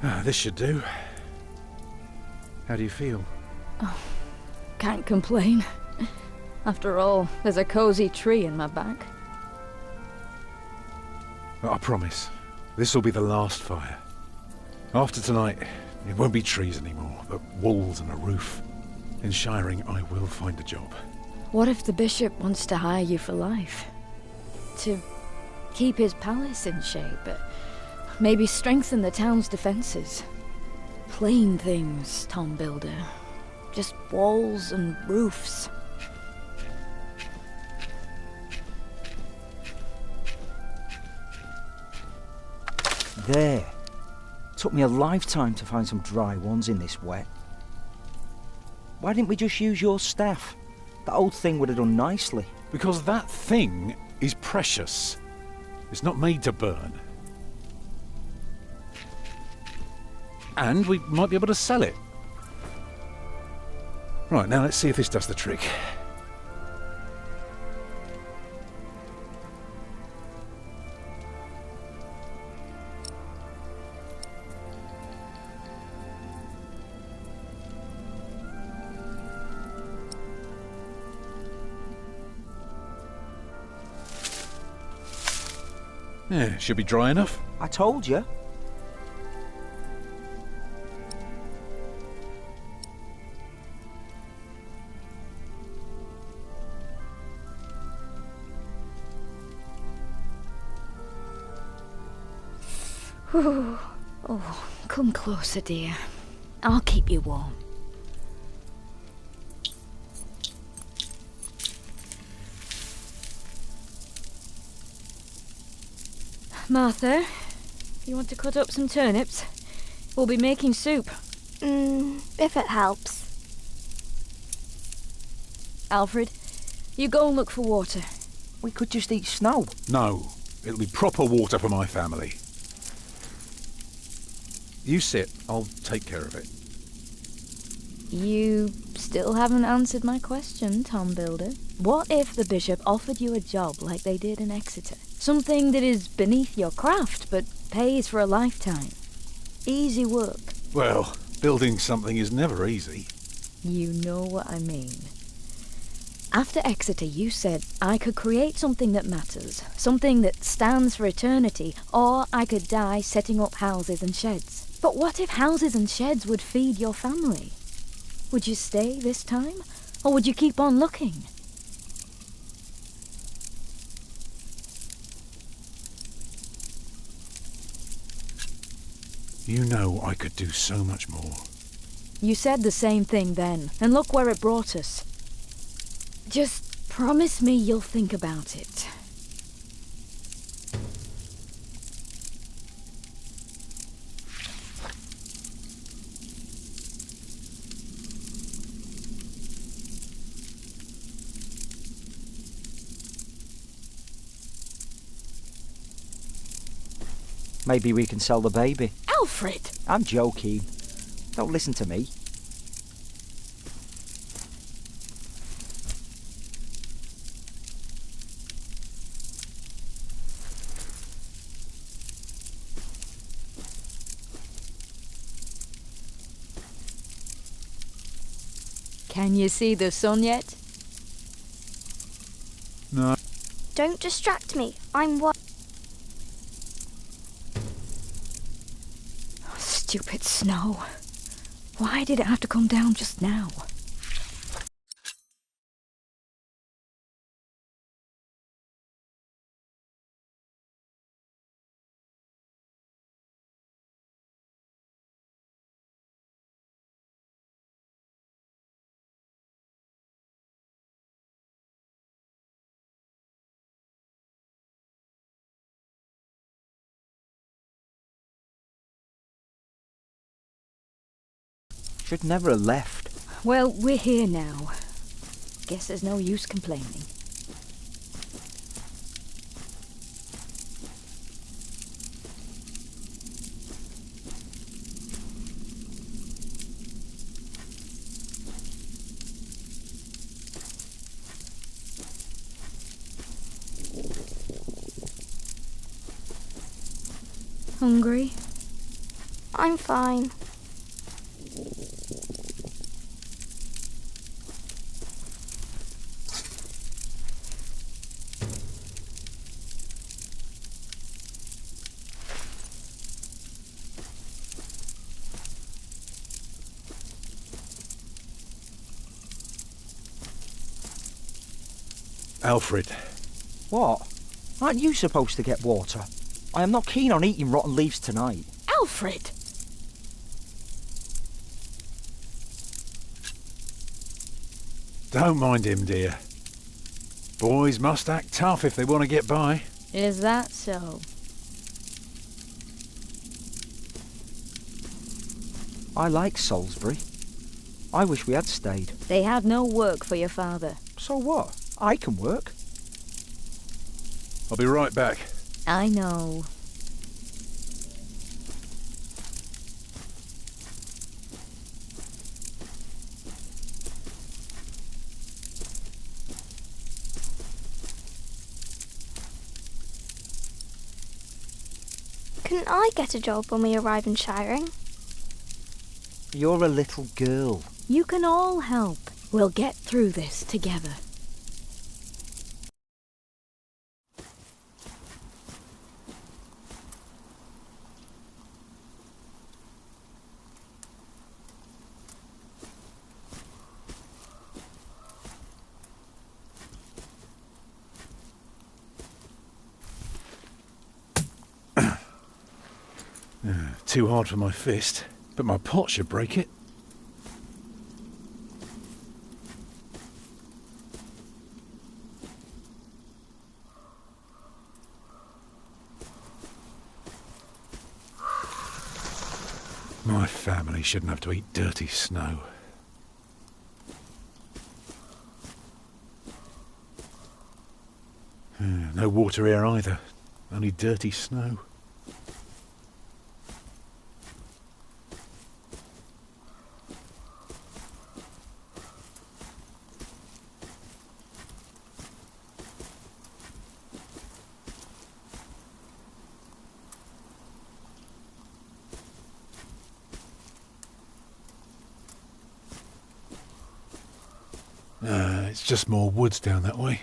This should do. How do you feel? Oh, can't complain. After all, there's a cozy tree in my back. I promise, this will be the last fire. After tonight, it won't be trees anymore, but walls and a roof. In Shiring, I will find a job. What if the bishop wants to hire you for life? To keep his palace in shape, but maybe strengthen the town's defenses? Plain things, Tom Builder. Just walls and roofs. There. Took me a lifetime to find some dry ones in this wet. Why didn't we just use your staff? That old thing would have done nicely. Because that thing is precious. It's not made to burn. And we might be able to sell it. Right, now let's see if this does the trick. Yeah, should be dry enough. I told you. Oh, come closer, dear. I'll keep you warm. Martha, you want to cut up some turnips? We'll be making soup. If it helps. Alfred, you go and look for water. We could just eat snow. No, it'll be proper water for my family. You sit, I'll take care of it. You still haven't answered my question, Tom Builder. What if the bishop offered you a job like they did in Exeter? Something that is beneath your craft, but pays for a lifetime. Easy work. Well, building something is never easy. You know what I mean. After Exeter, you said I could create something that matters, something that stands for eternity, or I could die setting up houses and sheds. But what if houses and sheds would feed your family? Would you stay this time, or would you keep on looking? You know I could do so much more. You said the same thing then, and look where it brought us. Just promise me you'll think about it. Maybe we can sell the baby. Alfred! I'm joking. Don't listen to me. Can you see the sun yet? No. Don't distract me. I'm what? Stupid snow. Why did it have to come down just now? Should never have left. Well, we're here now. Guess there's no use complaining. Hungry? I'm fine. Alfred, What? Aren't you supposed to get water? I am not keen on eating rotten leaves tonight. Alfred! don't mind him, dear. Boys must act tough if they want to get by. Is that so? I like Salisbury. I wish we had stayed. They had no work for your father. So what? I can work. I'll be right back. I know. Couldn't I get a job when we arrive in Shiring? You're a little girl. You can all help. We'll get through this together. Too hard for my fist, but my pot should break it. My family shouldn't have to eat dirty snow. No water here either, only dirty snow. It's just more woods down that way.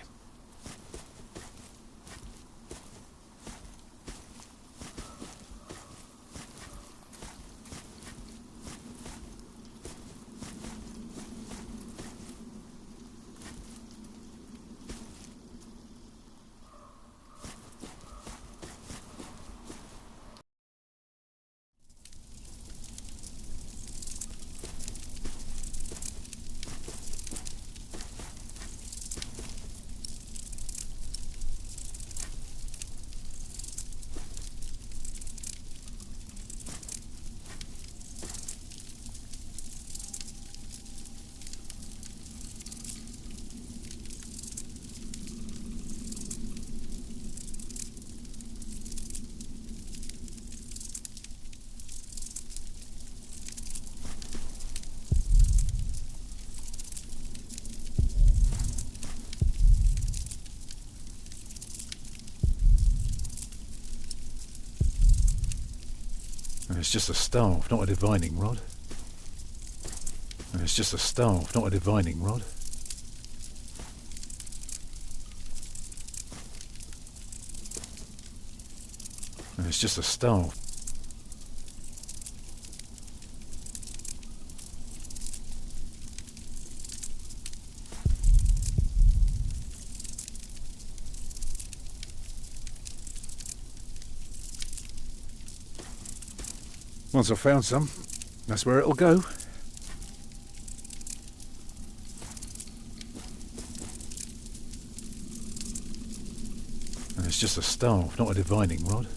It's just a staff, not a divining rod. It's just a staff, not a divining rod. It's just a staff. Once I've found some, that's where it'll go. And it's just a staff, not a divining rod.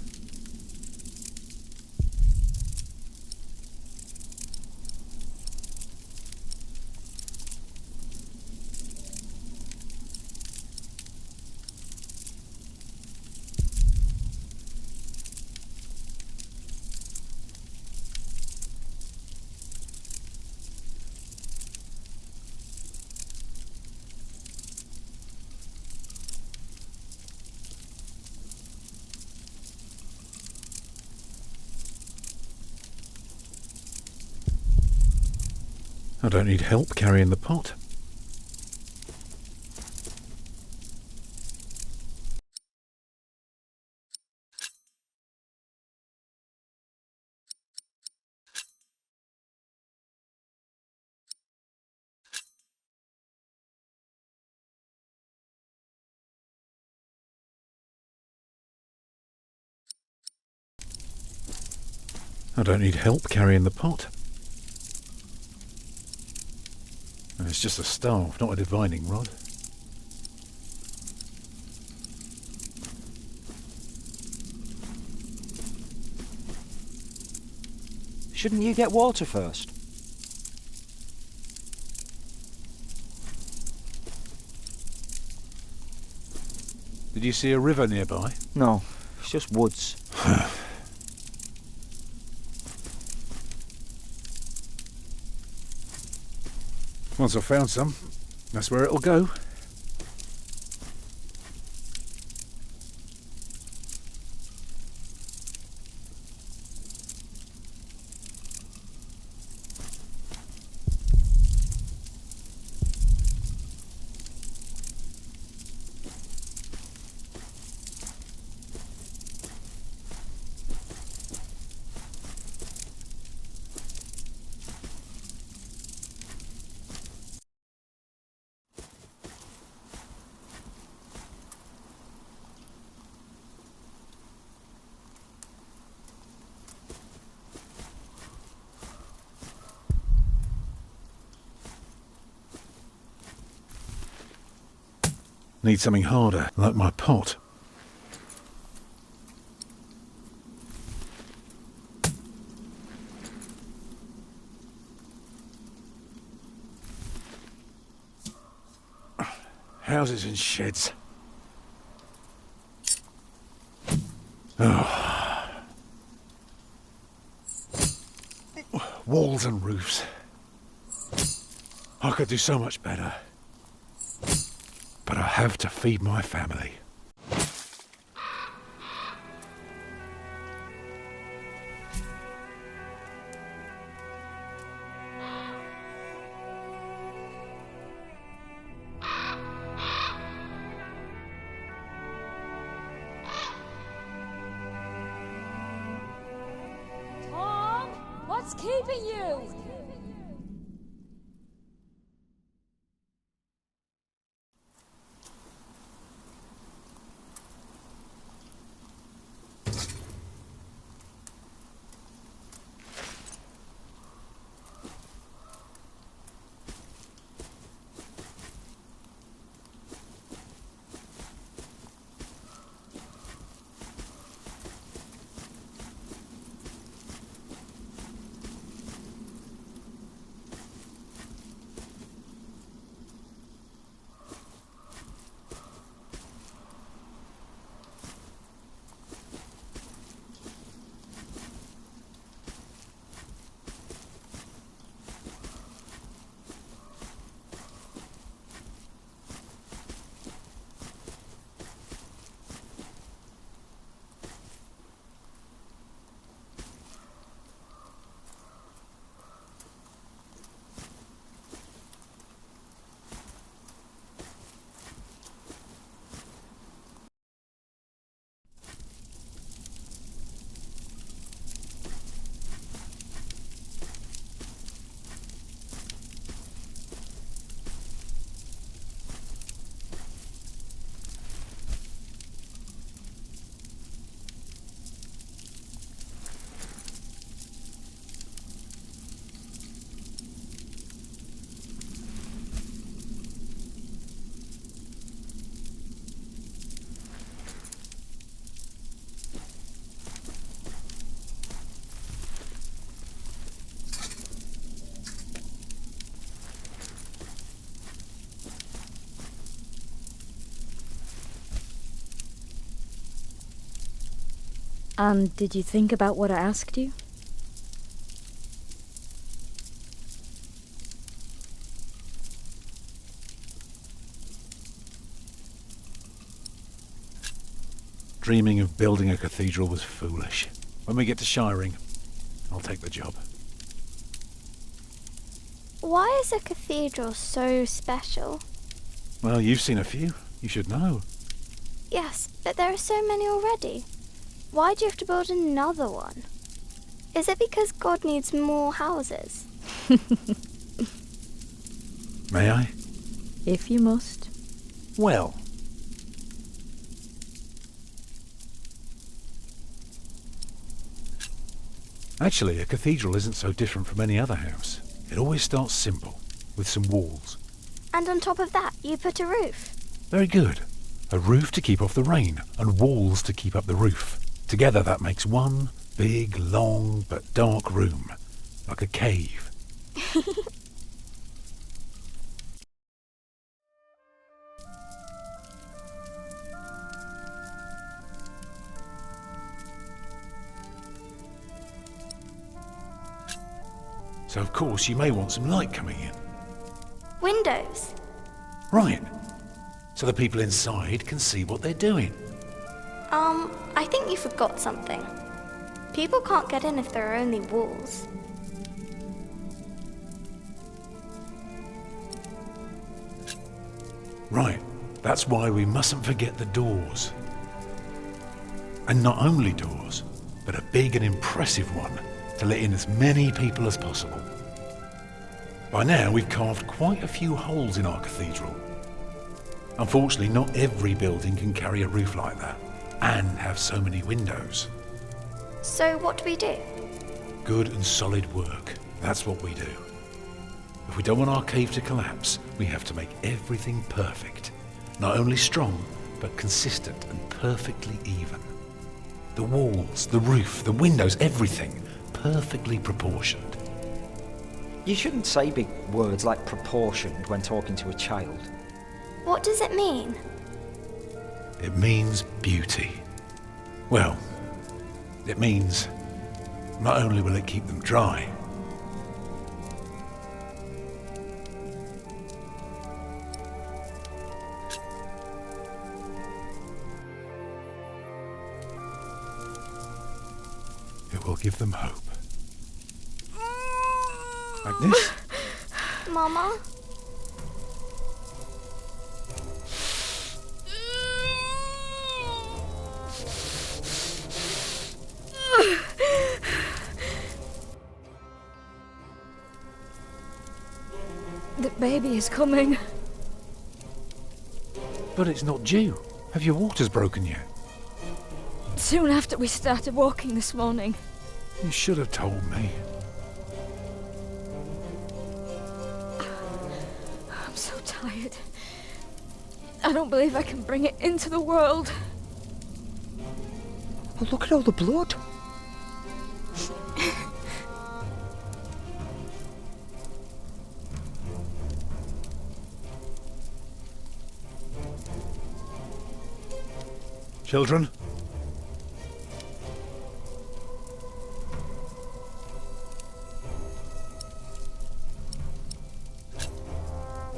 I don't need help carrying the pot. I don't need help carrying the pot. It's just a staff, not a divining rod. Shouldn't you get water first? Did you see a river nearby? No, it's just woods. Once I've found some, that's where it'll go. Need something harder, like my pot. Houses and sheds. Oh. Walls and roofs. I could do so much better. But I have to feed my family. Tom, what's keeping you? And did you think about what I asked you? Dreaming of building a cathedral was foolish. When we get to Shiring, I'll take the job. Why is a cathedral so special? Well, you've seen a few. You should know. Yes, but there are so many already. Why do you have to build another one? Is it because God needs more houses? May I? If you must. Well. Actually, a cathedral isn't so different from any other house. It always starts simple, with some walls. And on top of that, you put a roof. Very good. A roof to keep off the rain, and walls to keep up the roof. Together that makes one big, long, but dark room. Like a cave. So of course you may want some light coming in. Windows. Right. So the people inside can see what they're doing. I think you forgot something. People can't get in if there are only walls. Right. That's why we mustn't forget the doors. And not only doors, but a big and impressive one to let in as many people as possible. By now we've carved quite a few holes in our cathedral. Unfortunately, not every building can carry a roof like that and have so many windows. So what do we do? Good and solid work. That's what we do. If we don't want our cave to collapse, we have to make everything perfect. Not only strong, but consistent and perfectly even. The walls, the roof, the windows, everything perfectly proportioned. You shouldn't say big words like proportioned when talking to a child. What does it mean? It means beauty. Well, it means not only will it keep them dry, it will give them hope. Agnes? Mama? The baby is coming. But it's not due. Have your waters broken yet? Soon after we started walking this morning. You should have told me. I'm so tired. I don't believe I can bring it into the world. Oh, look at all the blood. Children?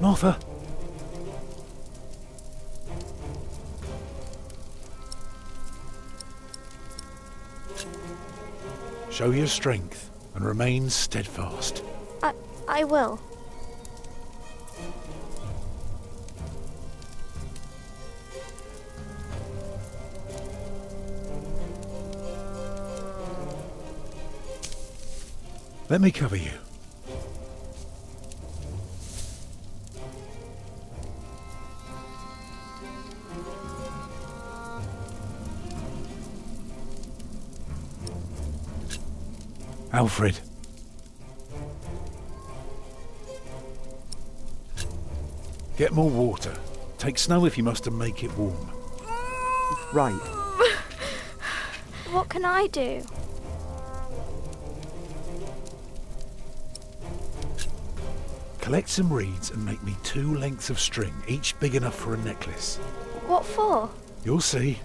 Martha? Show your strength and remain steadfast. I will. Let me cover you. Alfred. Get more water. Take snow if you must to make it warm. Right. What can I do? Collect some reeds and make me 2 lengths of string, each big enough for a necklace. What for? You'll see.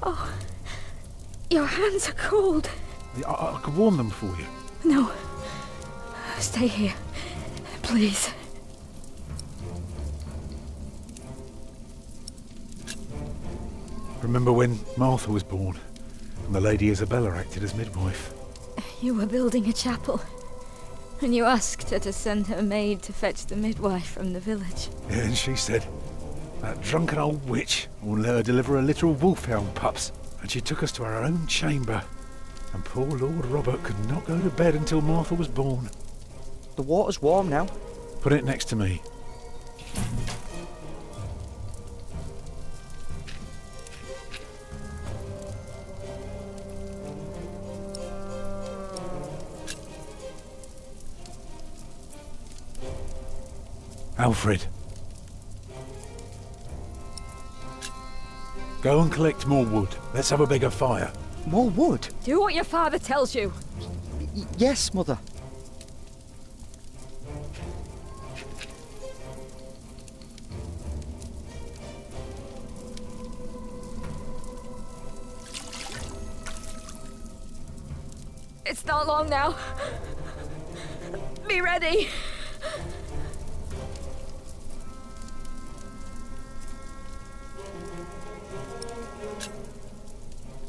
Oh, your hands are cold. I could warm them for you. No, Stay here. Please. Remember when Martha was born and the Lady Isabella acted as midwife? You were building a chapel, and you asked her to send her maid to fetch the midwife from the village. Yeah, and she said, that drunken old witch won't let her deliver her literal wolfhound pups. And she took us to our own chamber. And poor Lord Robert could not go to bed until Martha was born. The water's warm now. Put it next to me. Alfred. Go and collect more wood. Let's have a bigger fire. More wood? Do what your father tells you. Yes, Mother. It's not long now. Be ready.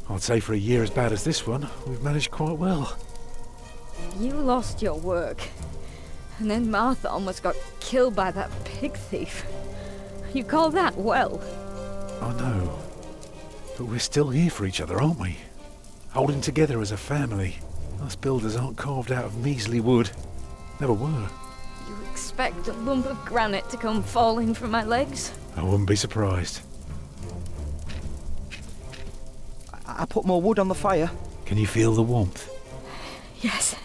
I'd say for a year as bad as this one, we've managed quite well. You lost your work. And then Martha almost got killed by that pig thief. You call that well? I know. But we're still here for each other, aren't we? Holding together as a family. Us builders aren't carved out of measly wood. Never were. You expect a lump of granite to come falling from my legs? I wouldn't be surprised. I put more wood on the fire. Can you feel the warmth? Yes.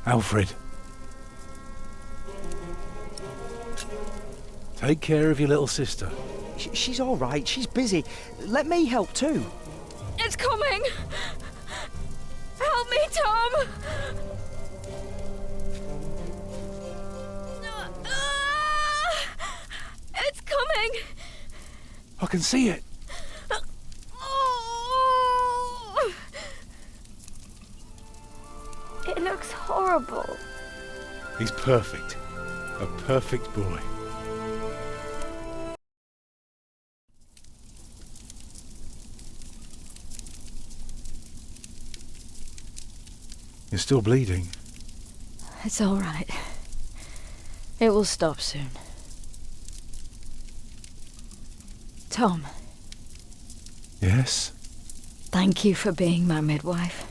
Alfred. Take care of your little sister. She's all right. She's busy. Let me help too. It's coming! Help me, Tom! It's coming! I can see it. It looks horrible. He's perfect. A perfect boy. You're still bleeding. It's all right. It will stop soon. Tom, Yes? thank you for being my midwife.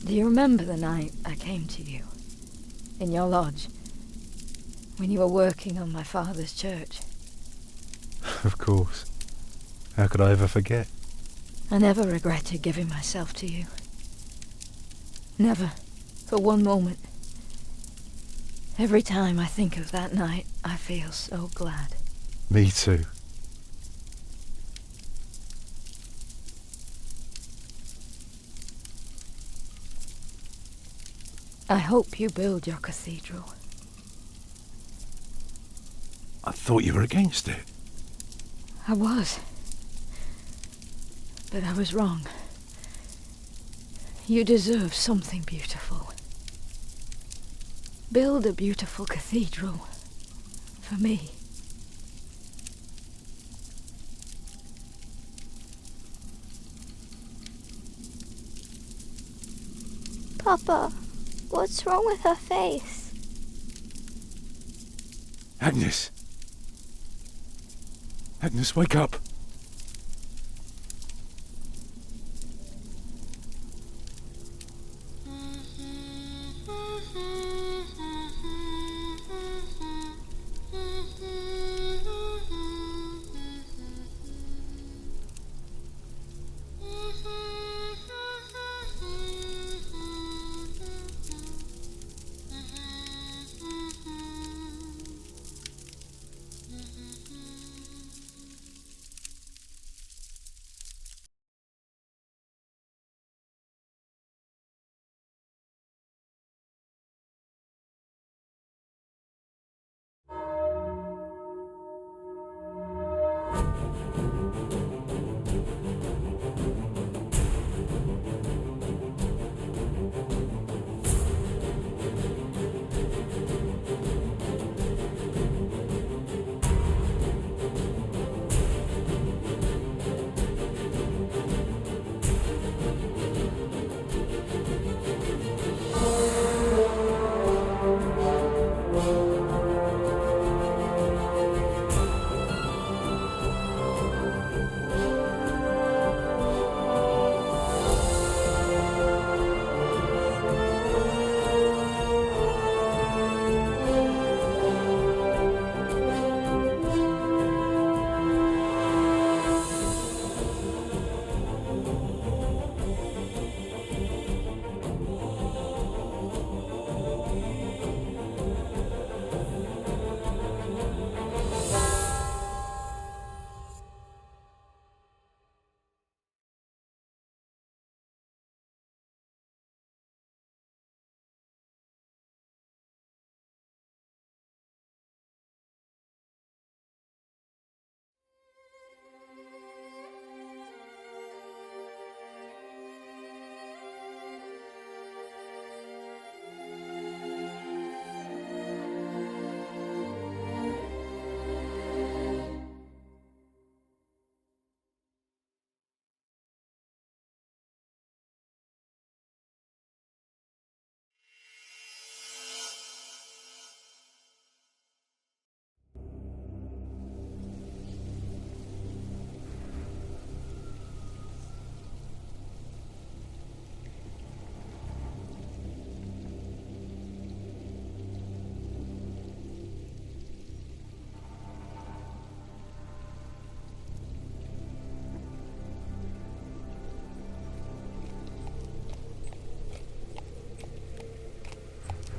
Do you remember the night I came to you? In your lodge? When you were working on my father's church? Of course. How could I ever forget? I never regretted giving myself to you. Never. For one moment. Every time I think of that night, I feel so glad. Me too. I hope you build your cathedral. I thought you were against it. I was. But I was wrong. You deserve something beautiful. Build a beautiful cathedral. For me. Papa, what's wrong with her face? Agnes! Agnes, wake up!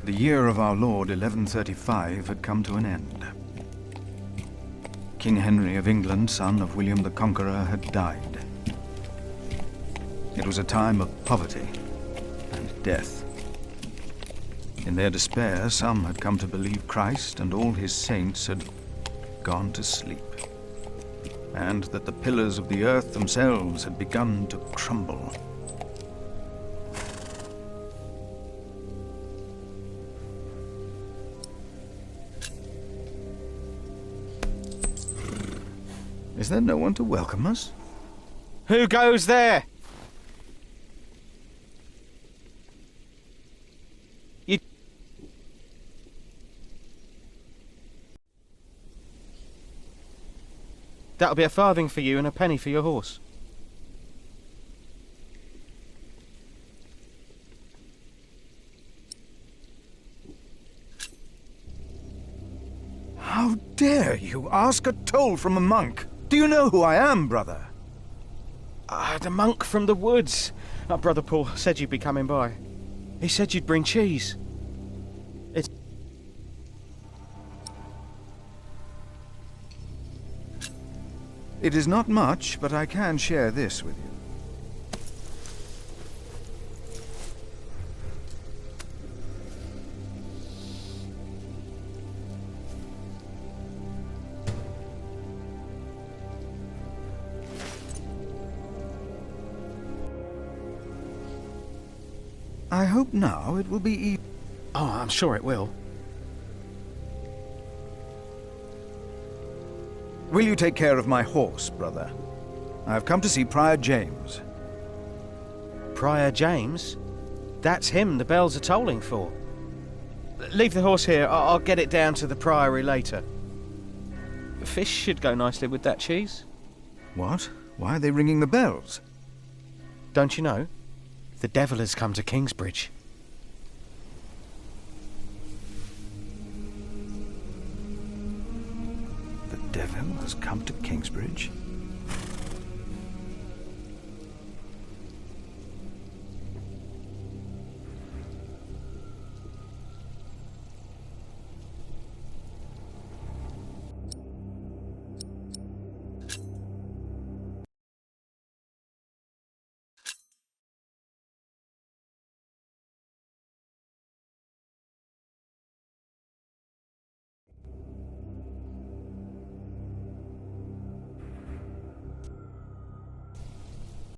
The year of our Lord 1135 had come to an end. King Henry of England, son of William the Conqueror, had died. It was a time of poverty and death. In their despair, some had come to believe Christ and all his saints had gone to sleep, and that the pillars of the earth themselves had begun to crumble. Is there no one to welcome us? Who goes there? That'll be a farthing for you and a penny for your horse. How dare you ask a toll from a monk? Do you know who I am, brother? The monk from the woods. Brother Paul said you'd be coming by. He said you'd bring cheese. It is not much, but I can share this with you. I hope now it will be Oh, I'm sure it will. Will you take care of my horse, brother? I have come to see Prior James. Prior James? That's him the bells are tolling for. Leave the horse here. I'll get it down to the priory later. Fish should go nicely with that cheese. What? Why are they ringing the bells? Don't you know? The devil has come to Kingsbridge. The devil has come to Kingsbridge?